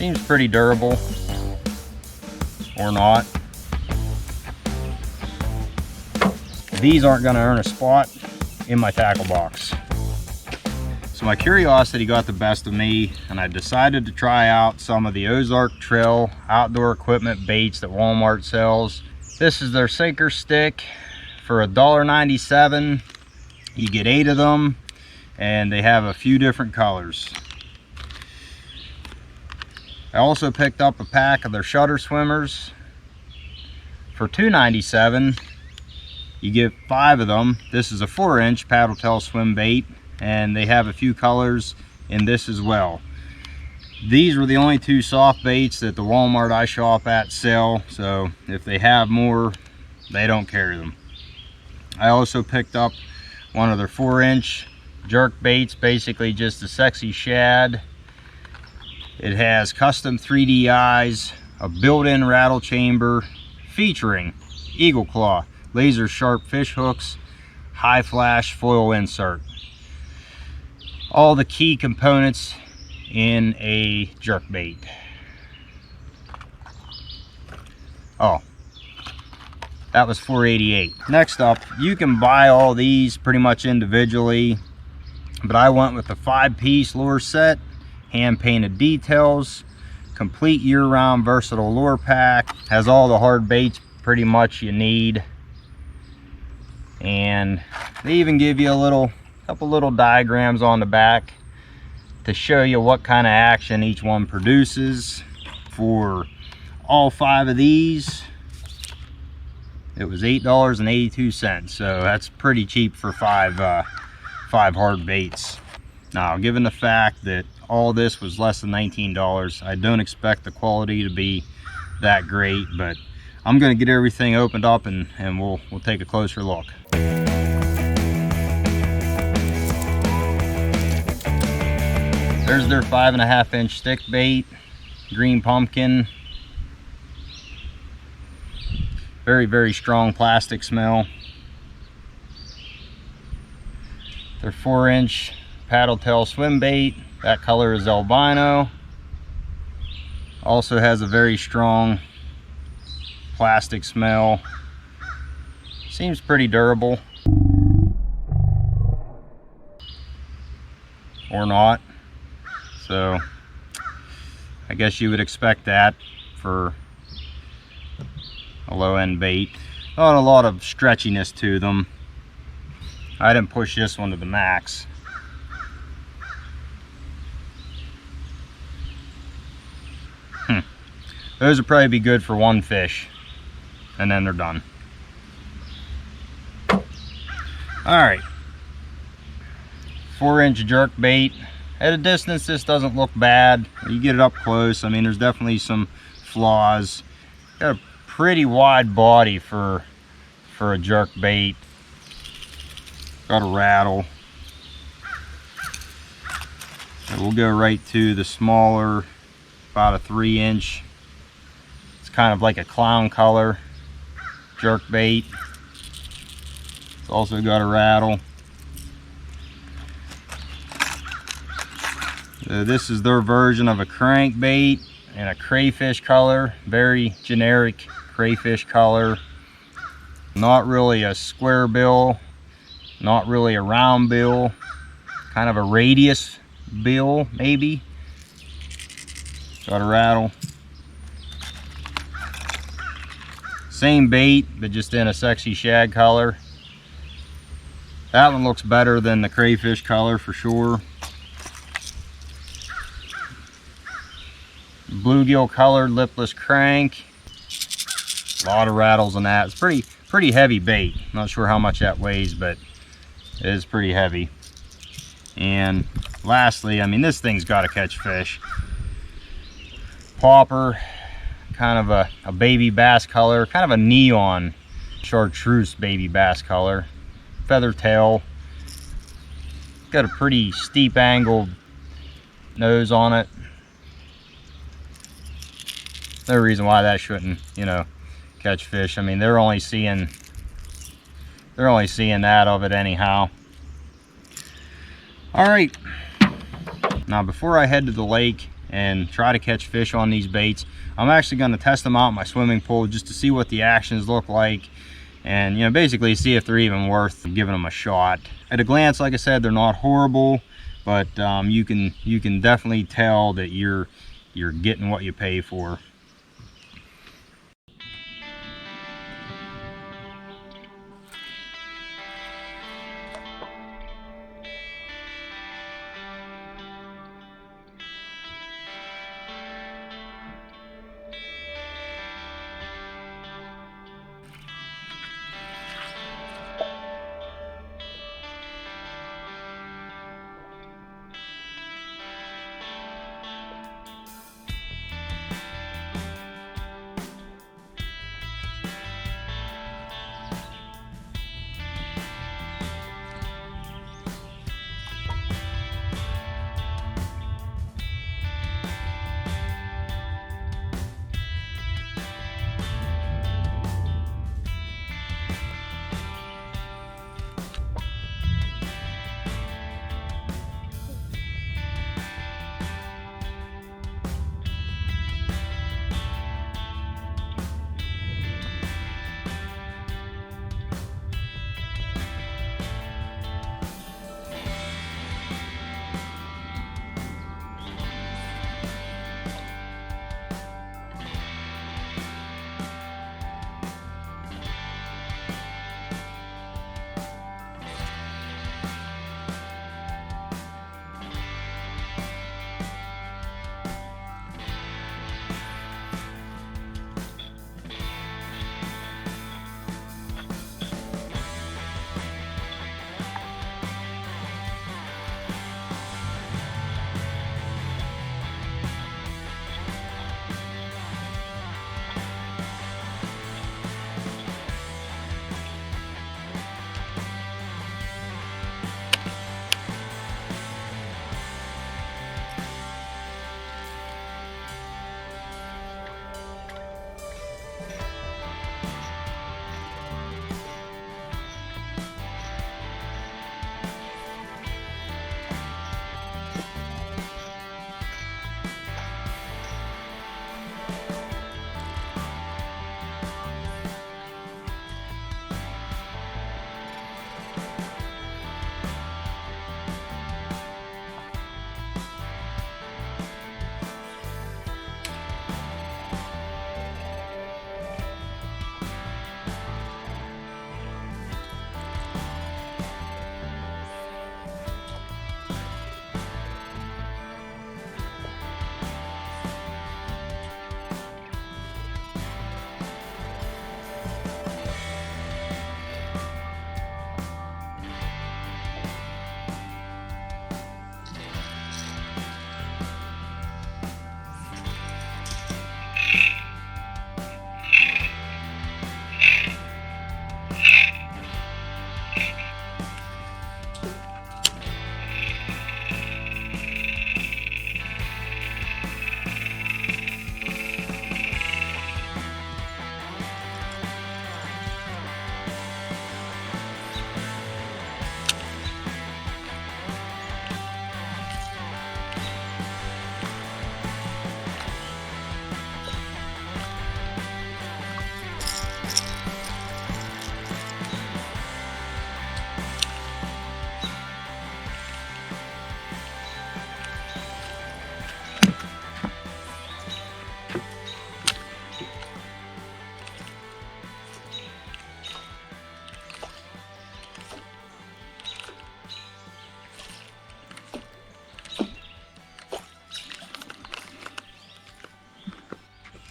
Seems pretty durable, or not. These aren't going to earn a spot in my tackle box. So my curiosity got the best of me, and I decided to try out some of the Ozark Trail outdoor equipment baits that Walmart sells. This is their sinker stick for $1.97. You get 8 of them, and they have a few different colors. I also picked up a pack of their shudderswimmers for $2.97. You get 5 of them. This is a 4-inch paddle tail swim bait, and they have a few colors in this as well. These were the only 2 soft baits that the Walmart I shop at sell, so if they have more, they don't carry them. I also picked up one of their 4-inch jerk baits, basically just a sexy shad. It has custom 3D eyes, a built-in rattle chamber, featuring eagle claw, laser sharp fish hooks, high flash foil insert. All the key components in a jerk bait. Oh, that was $4.88. Next up, you can buy all these pretty much individually, but I went with the 5-piece lure set, hand painted details, complete year-round versatile lure pack, has all the hard baits pretty much you need, and they even give you a couple little diagrams on the back to show you what kind of action each one produces. For all 5 of these, it was $8.82, so that's pretty cheap for 5 hard baits. Now, given the fact that all this was less than $19, I don't expect the quality to be that great, but I'm going to get everything opened up and we'll take a closer look. There's their 5.5-inch stick bait, green pumpkin. Very, very strong plastic smell. Their 4-inch paddle tail swim bait, that color is albino. Also has a very strong plastic smell. Seems pretty durable, or not. So I guess you would expect that for a low-end bait. Not a lot of stretchiness to them. I didn't push this one to the max. Those would probably be good for 1 fish, and then they're done. All right, 4-inch jerk bait. At a distance, this doesn't look bad. You get it up close, I mean, there's definitely some flaws. Got a pretty wide body for a jerk bait. Got a rattle. And we'll go right to the smaller, about a 3-inch. It's kind of like a clown color jerk bait. It's also got a rattle. This is their version of a crankbait in a crayfish color, very generic crayfish color. Not really a square bill, not really a round bill, kind of a radius bill maybe. Got a rattle. Same bait, but just in a sexy shad color. That one looks better than the crayfish color for sure. Bluegill colored lipless crank. A lot of rattles on that. It's pretty heavy bait. Not sure how much that weighs, but it is pretty heavy. And lastly, I mean, this thing's got to catch fish. Popper, kind of a baby bass color, kind of a neon chartreuse baby bass color. Feather tail. Got a pretty steep angled nose on it. No reason why that shouldn't, you know, catch fish. I mean, they're only seeing that of it anyhow. All right, Now before I head to the lake and try to catch fish on these baits, I'm actually going to test them out in my swimming pool just to see what the actions look like, and basically see if they're even worth giving them a shot. At a glance, like I said, they're not horrible, but you can definitely tell that you're getting what you pay for.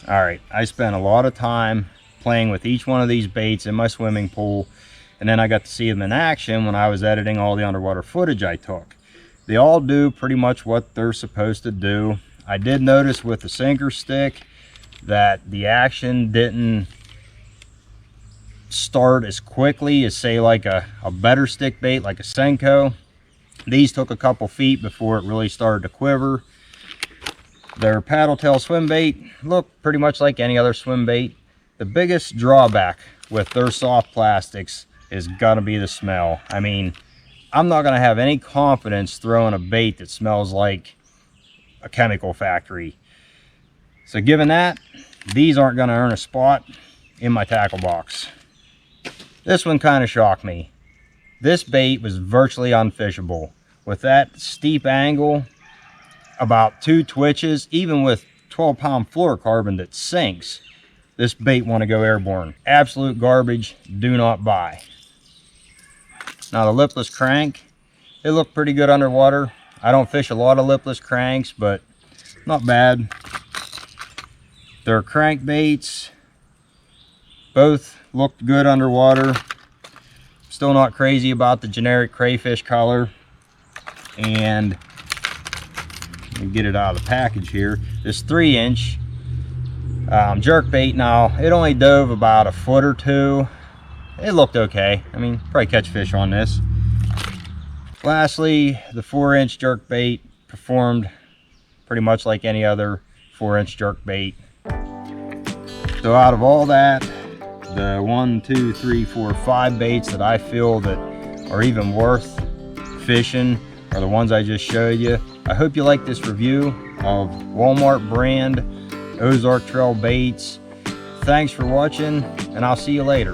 All right, I spent a lot of time playing with each one of these baits in my swimming pool, and then I got to see them in action when I was editing all the underwater footage I took. They all do pretty much what they're supposed to do. I did notice with the sinker stick that the action didn't start as quickly as, say, like a better stick bait like a Senko. These took a couple feet before it really started to quiver. Their paddle tail swim bait look pretty much like any other swim bait. The biggest drawback with their soft plastics is gonna be the smell. I mean, I'm not gonna have any confidence throwing a bait that smells like a chemical factory. So given that, these aren't going to earn a spot in my tackle box. This one kind of shocked me. This bait was virtually unfishable. With that steep angle, about 2 twitches, even with 12-pound fluorocarbon that sinks, this bait want to go airborne. Absolute garbage, do not buy. Now the lipless crank, it looked pretty good underwater. I don't fish a lot of lipless cranks, but not bad. They're crankbaits. Both looked good underwater. Still not crazy about the generic crayfish color. And let me get it out of the package here. This 3-inch jerkbait, now it only dove about a foot or 2. It looked okay. I mean, probably catch fish on this. Lastly, the 4-inch jerkbait performed pretty much like any other 4-inch jerkbait. So out of all that, the 1, 2, 3, 4, 5 baits that I feel that are even worth fishing are the ones I just showed you. I hope you like this review of Walmart brand Ozark Trail baits. Thanks for watching, and I'll see you later.